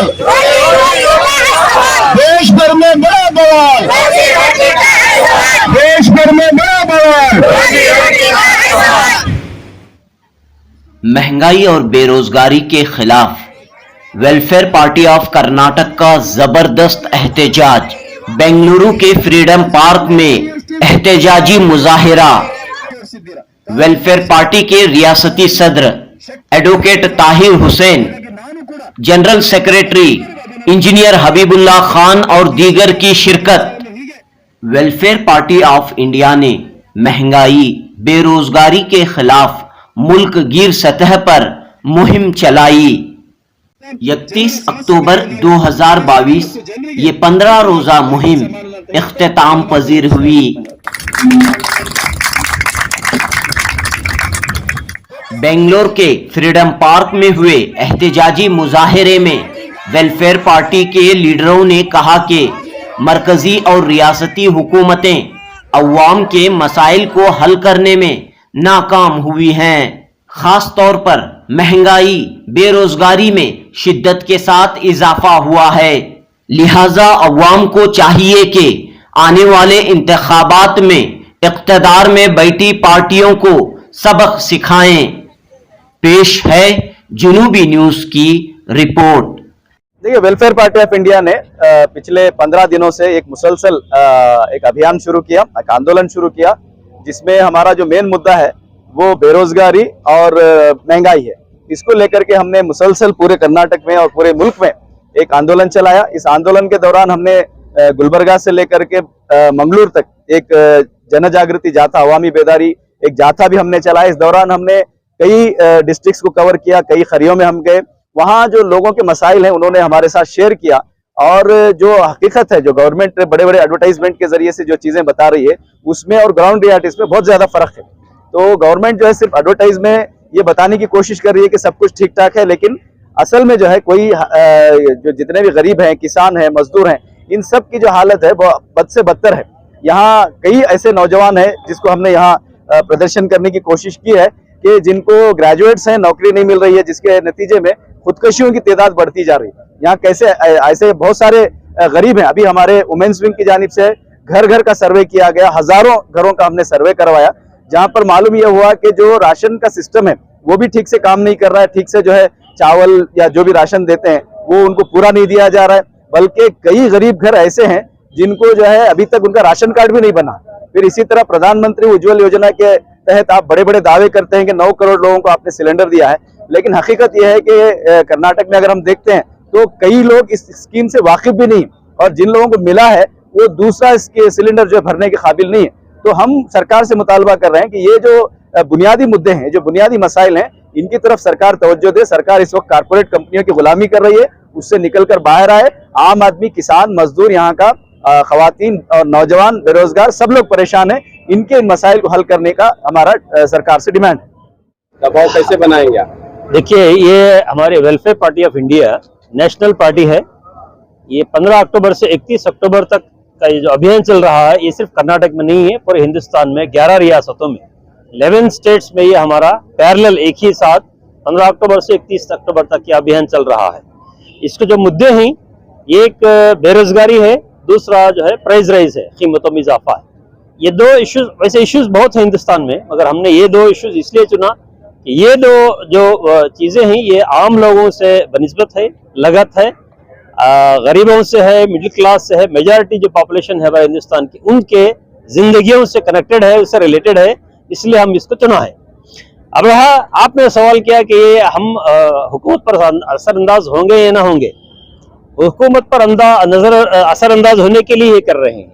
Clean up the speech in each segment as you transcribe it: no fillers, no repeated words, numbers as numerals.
बवाल, देश भर में बड़ा बवाल, देश भर में बड़ा बवाल। महंगाई और बेरोजगारी के खिलाफ वेलफेयर पार्टी ऑफ कर्नाटक का जबरदस्त एहतजाज। बेंगलुरु के फ्रीडम पार्क में एहतजाजी मुजाहिरा। वेलफेयर पार्टी के रियासती सदर advocate Tahir Hussain, general secretary engineer Habibullah Khan और दीगर की शिरकत। वेलफेयर पार्टी ऑफ इंडिया ने महंगाई बेरोजगारी के खिलाफ मुल्क गिर सतह पर मुहिम चलाई। 31 अक्टूबर 2022 ये 15 रोजा मुहिम इख्तिताम पजीर हुई। बेंगलोर के फ्रीडम पार्क में हुए एहतजाजी मुजाहिरे में वेलफेयर पार्टी के लीडरों ने कहा कि मरकजी और रियासती हुकूमतें अवाम के मसाइल को हल करने में नाकाम हुई हैं। खास तौर पर महंगाई बेरोजगारी में शिद्दत के साथ इजाफा हुआ है, लिहाजा अवाम को चाहिए कि आने वाले इंतखाबात में इक़्तिदार में बैठी पार्टियों को सबक सिखाएं। पेश है जुनूबी न्यूज की रिपोर्ट। देखिए, वेलफेयर पार्टी ऑफ इंडिया ने पिछले 15 दिनों से एक मुसलसल एक अभियान शुरू किया, एक आंदोलन शुरू किया, जिसमें हमारा जो मेन मुद्दा है वो बेरोजगारी और महंगाई है। इसको लेकर के हमने मुसलसल पूरे कर्नाटक में और पूरे मुल्क में एक आंदोलन चलाया। इस आंदोलन के दौरान हमने गुलबर्गा से लेकर के मंगलूर तक एक जन जागृति जाथा, अवामी बेदारी एक जाथा भी हमने चलाया। इस दौरान हमने कई डिस्ट्रिक्ट्स को कवर किया, कई खरियों में हम गए। वहाँ जो लोगों के मसाइल हैं उन्होंने हमारे साथ शेयर किया, और जो हकीकत है, जो गवर्नमेंट बड़े बड़े एडवर्टाइजमेंट के जरिए से जो चीजें बता रही है उसमें और ग्राउंड रियलिटीज में बहुत ज्यादा फर्क है। तो गवर्नमेंट जो है सिर्फ एडवर्टाइज में ये बताने की कोशिश कर रही है कि सब कुछ ठीक ठाक है, लेकिन असल में जो है कोई जो जितने भी गरीब हैं, किसान हैं, मजदूर हैं, इन सब की जो हालत है वो बद से बदतर है। यहाँ कई ऐसे नौजवान हैं जिसको हमने यहाँ प्रदर्शन करने की कोशिश की है कि जिनको ग्रेजुएट्स हैं, नौकरी नहीं मिल रही है, जिसके नतीजे में खुदकशियों की तादाद बढ़ती जा रही है। यहाँ कैसे ऐसे बहुत सारे गरीब हैं। अभी हमारे वुमेन्स विंग की जानिब से घर घर का सर्वे किया गया, हजारों घरों का हमने सर्वे करवाया, जहाँ पर मालूम यह हुआ कि जो राशन का सिस्टम है वो भी ठीक से काम नहीं कर रहा है। ठीक से जो है चावल या जो भी राशन देते हैं वो उनको पूरा नहीं दिया जा रहा है, बल्कि कई गरीब घर ऐसे हैं जिनको जो है अभी तक उनका राशन कार्ड भी नहीं बना। फिर इसी तरह प्रधानमंत्री उज्ज्वल योजना के तहत आप बड़े बड़े दावे करते हैं कि 9 करोड़ लोगों को आपने सिलेंडर दिया है, लेकिन हकीकत यह है कि कर्नाटक में अगर हम देखते हैं तो कई लोग इस स्कीम से वाकिफ भी नहीं, और जिन लोगों को मिला है वो दूसरा इसके सिलेंडर जो भरने के काबिल नहीं है। तो हम सरकार से मुतालबा कर रहे हैं कि ये जो बुनियादी मुद्दे हैं, जो बुनियादी मसाइल हैं, इनकी तरफ सरकार तवज्जो दे। सरकार इस वक्त कारपोरेट कंपनियों की गुलामी कर रही है, उससे निकलकर बाहर आए। आम आदमी, किसान, मजदूर, यहाँ का खवातीन और नौजवान, बेरोजगार, सब लोग परेशान हैं। इनके इन मसाइल को हल करने का हमारा सरकार से डिमांड है। दबाव कैसे बनाएंगे आप? देखिए, ये हमारे welfare party of India national party है। ये 15 अक्टूबर से 31 अक्टूबर तक का ये जो अभियान चल रहा है, ये सिर्फ कर्नाटक में नहीं है, पूरे हिंदुस्तान में 11 रियासतों में 11 स्टेट्स में ये हमारा पैरेलल एक ही साथ 15 अक्टूबर से 31 अक्टूबर तक ये अभियान चल रहा है। इसके जो मुद्दे हैं, एक बेरोजगारी है, दूसरा जो है प्राइस राइज है, कीमतों में इजाफा है। ये दो इश्यूज, वैसे इश्यूज बहुत हैं हिंदुस्तान में, मगर हमने ये दो इश्यूज इसलिए चुना कि ये दो जो चीजें हैं ये आम लोगों से बनिस्बत है, लगत है, गरीबों से है, मिडिल क्लास से है, मेजॉरिटी जो पॉपुलेशन है हमारे हिंदुस्तान की, उनके जिंदगियों से कनेक्टेड है, उससे रिलेटेड है, इसलिए हम इसको चुना है। अब रहा, आपने सवाल किया कि ये हम हुकूमत पर असरअंदाज होंगे या ना होंगे। हुकूमत पर असरअंदाज होने के लिए ये कर रहे हैं।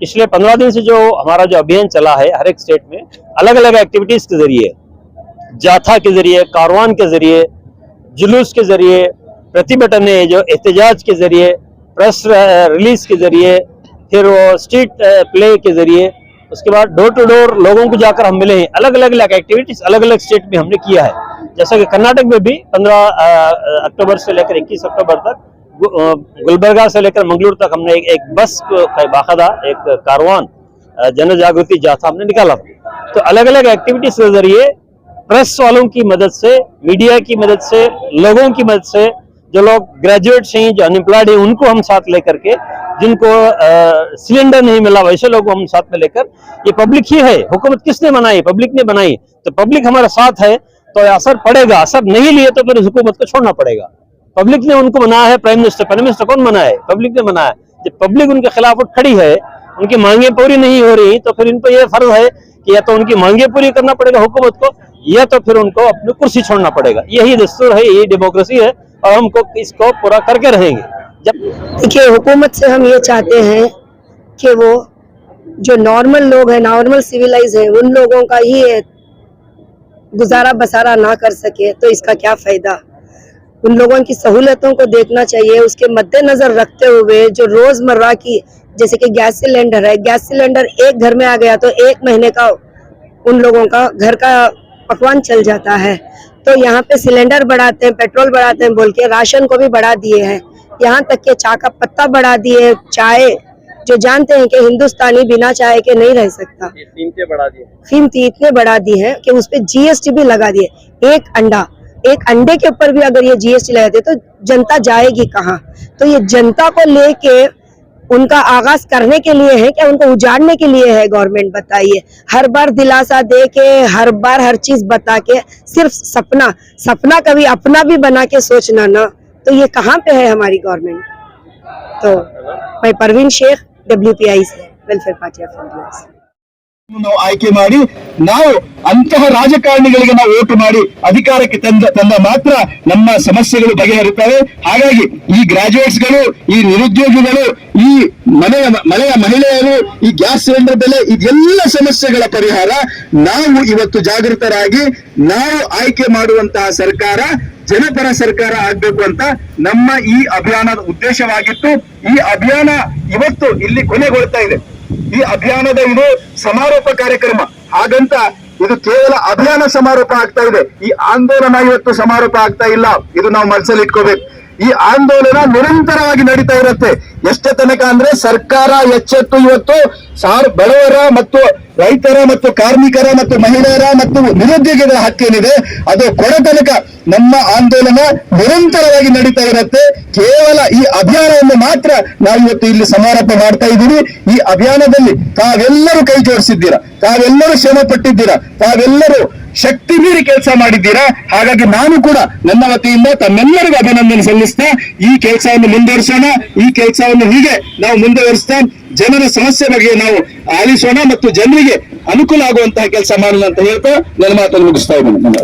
पिछले 15 दिन से जो हमारा जो अभियान चला है, हर एक स्टेट में अलग अलग एक्टिविटीज के जरिए, जाथा के जरिए, कारवान के जरिए, जुलूस के जरिए, प्रतिभटन जो एहतजाज के जरिए, प्रेस रिलीज के जरिए, फिर वो स्ट्रीट प्ले के जरिए, उसके बाद डोर टू डोर लोगों को जाकर हम मिले हैं। अलग अलग एक्टिविटीज अलग अलग स्टेट में हमने किया है। जैसा कि कर्नाटक में भी 15 अक्टूबर से लेकर 21 अक्टूबर तक गुलबर्गा से लेकर मंगलूर तक हमने एक बस का बाकायदा एक कारवान जन जागृति जाथा हमने निकाला। तो अलग अलग एक्टिविटीज के जरिए प्रेस वालों की मदद से, मीडिया की मदद से, लोगों की मदद से जो लोग ग्रेजुएट्स हैं, जो अनएम्प्लॉयड हैं, उनको हम साथ लेकर के, जिनको सिलेंडर नहीं मिला वैसे लोगों को हम साथ में लेकर, ये पब्लिक ही है, हुकूमत किसने बनाई? पब्लिक ने बनाई, तो पब्लिक हमारा साथ है तो असर पड़ेगा। असर नहीं लिए तो फिर हुकूमत को छोड़ना पड़ेगा। पब्लिक ने उनको बनाया है, प्राइम मिनिस्टर कौन बनाया है? पब्लिक ने बनाया है। जब पब्लिक उनके खिलाफ उठ खड़ी है, उनकी मांगे पूरी नहीं हो रही, तो फिर इन पर यह फर्ज है कि या तो उनकी मांगे पूरी करना पड़ेगा हुकूमत को, या तो फिर उनको अपनी कुर्सी छोड़ना पड़ेगा। यही दस्तूर है, यही डेमोक्रेसी है, और हमको इसको पूरा करके रहेंगे। जब देखिए, हुकूमत से हम ये चाहते हैं कि वो जो नॉर्मल लोग हैं, नॉर्मल सिविलाइज हैं, उन लोगों का ही गुजारा बसारा ना कर सके तो इसका क्या फायदा। उन लोगों की सहूलतों को देखना चाहिए। उसके मद्देनजर रखते हुए जो रोजमर्रा की, जैसे कि गैस सिलेंडर है, गैस सिलेंडर एक घर में आ गया तो 1 महीने का उन लोगों का घर का पकवान चल जाता है। तो यहाँ पे सिलेंडर बढ़ाते हैं, पेट्रोल बढ़ाते हैं बोल के राशन को भी बढ़ा दिए हैं। यहाँ तक के चाय का पत्ता बढ़ा दिए। चाय जो जानते हैं कि हिंदुस्तानी बिना चाय के नहीं रह सकता, कीमतें बढ़ा दिए, कीमतें इतने बढ़ा दी है कि उस पे जीएसटी भी लगा दिए। एक अंडे के ऊपर भी अगर ये जीएसटी लगाते तो जनता जाएगी कहाँ? तो ये जनता को लेके उनका आगाज करने के लिए है क्या उनको उजाड़ने के लिए है? गवर्नमेंट बताइए। हर बार दिलासा दे के, हर बार हर चीज बता के, सिर्फ सपना कभी अपना भी बना के सोचना ना, तो ये कहाँ पे है हमारी गवर्नमेंट? तो मैं परवीन शेख, WPI से, ವೆಲ್ಫೇರ್ ಪಾರ್ಟಿ ಆಫ್ ಇಂಡಿಯಾ से। ನಾವು ಆಯ್ಕೆ ಮಾಡಿ ನಾವು ಅಂತಹ ರಾಜಕಾರಣಿಗಳಿಗೆ ನಾವು ವೋಟ್ ಮಾಡಿ ಅಧಿಕಾರಕ್ಕೆ ತಂದ ಮಾತ್ರ ನಮ್ಮ ಸಮಸ್ಯೆಗಳು ಬಗೆಹರುತ್ತವೆ. ಹಾಗಾಗಿ ಈ ಗ್ರಾಜುಯೇಟ್ಸ್ ಗಳು, ಈ ನಿರುದ್ಯೋಗಿಗಳು, ಈ ಮನೆಯ ಮಹಿಳೆಯರು, ಈ ಗ್ಯಾಸ್ ಸಿಲಿಂಡರ್ ಬೆಲೆ, ಇದೆಲ್ಲ ಸಮಸ್ಯೆಗಳ ಪರಿಹಾರ ನಾವು ಇವತ್ತು ಜಾಗೃತರಾಗಿ ನಾವು ಆಯ್ಕೆ ಮಾಡುವಂತಹ ಸರ್ಕಾರ ಜನಪರ ಸರ್ಕಾರ ಆಗ್ಬೇಕು ಅಂತ ನಮ್ಮ ಈ ಅಭಿಯಾನದ ಉದ್ದೇಶವಾಗಿತ್ತು. ಈ ಅಭಿಯಾನ ಇವತ್ತು ಇಲ್ಲಿ ಕೊನೆಗೊಳ್ತಾ ಇದೆ. ಈ ಅಭಿಯಾನದ ಇದು ಸಮಾರೋಪ ಕಾರ್ಯಕ್ರಮ. ಹಾಗಂತ ಇದು ಕೇವಲ ಅಭಿಯಾನ ಸಮಾರೋಪ ಆಗ್ತಾ ಇದೆ. ಈ ಆಂದೋಲನ ಇವತ್ತು ಸಮಾರೋಪ ಆಗ್ತಾ ಇಲ್ಲ. ಇದು ನಾವು ಮನಸ್ಸಲ್ಲಿ ಇಟ್ಕೋಬೇಕು. ಈ ಆಂದೋಲನ ನಿರಂತರವಾಗಿ ನಡೀತಾ ಇರುತ್ತೆ. ಎಷ್ಟೇ ತನಕ ಅಂದ್ರೆ ಸರ್ಕಾರ ಎಚ್ಚೆತ್ತು ಇವತ್ತು ಬಡವರ ಮತ್ತು ರೈತರ ಮತ್ತು ಕಾರ್ಮಿಕರ ಮತ್ತು ಮಹಿಳೆಯರ ಮತ್ತು ನಿರುದ್ಯೋಗಿಗಳ ಹಕ್ಕೇನಿದೆ ಅದು ಕೊಡೋ ತನಕ ನಮ್ಮ ಆಂದೋಲನ ನಿರಂತರವಾಗಿ ನಡೀತಾ ಇರುತ್ತೆ. ಕೇವಲ ಈ ಅಭಿಯಾನವನ್ನು ಮಾತ್ರ ನಾವು ಇವತ್ತು ಇಲ್ಲಿ ಸಮಾರೋಪ ಮಾಡ್ತಾ ಇದ್ದೀವಿ. ಈ ಅಭಿಯಾನದಲ್ಲಿ ತಾವೆಲ್ಲರೂ ಕೈ ಜೋಡಿಸಿದ್ದೀರಾ, ತಾವೆಲ್ಲರೂ ಶ್ರಮ ಪಟ್ಟಿದ್ದೀರಾ, ತಾವೆಲ್ಲರೂ ಶಕ್ತಿ ಮೀರಿ ಕೆಲಸ ಮಾಡಿದ್ದೀರಾ. ಹಾಗಾಗಿ ನಾನು ಕೂಡ ನನ್ನ ವತಿಯಿಂದ ತಮ್ಮೆಲ್ಲರಿಗೂ ಅಭಿನಂದನೆ ಸಲ್ಲಿಸ್ತಾ ಈ ಕೆಲಸವನ್ನು ಮುಂದುವರಿಸೋಣ. ಈ ಕೆಲಸವನ್ನು ಹೀಗೆ ನಾವು ಮುಂದುವರಿಸ್ತಾ ಜನರ ಸಮಸ್ಯೆ ಬಗ್ಗೆ ನಾವು ಆಲಿಸೋಣ ಮತ್ತು ಜನರಿಗೆ ಅನುಕೂಲ ಆಗುವಂತಹ ಕೆಲಸ ಮಾಡೋಣ ಅಂತ ಹೇಳ್ತಾ ನನ್ನ ಮಾತನ್ನು ಮುಗಿಸ್ತಾ ಇದ್ದೇನೆ.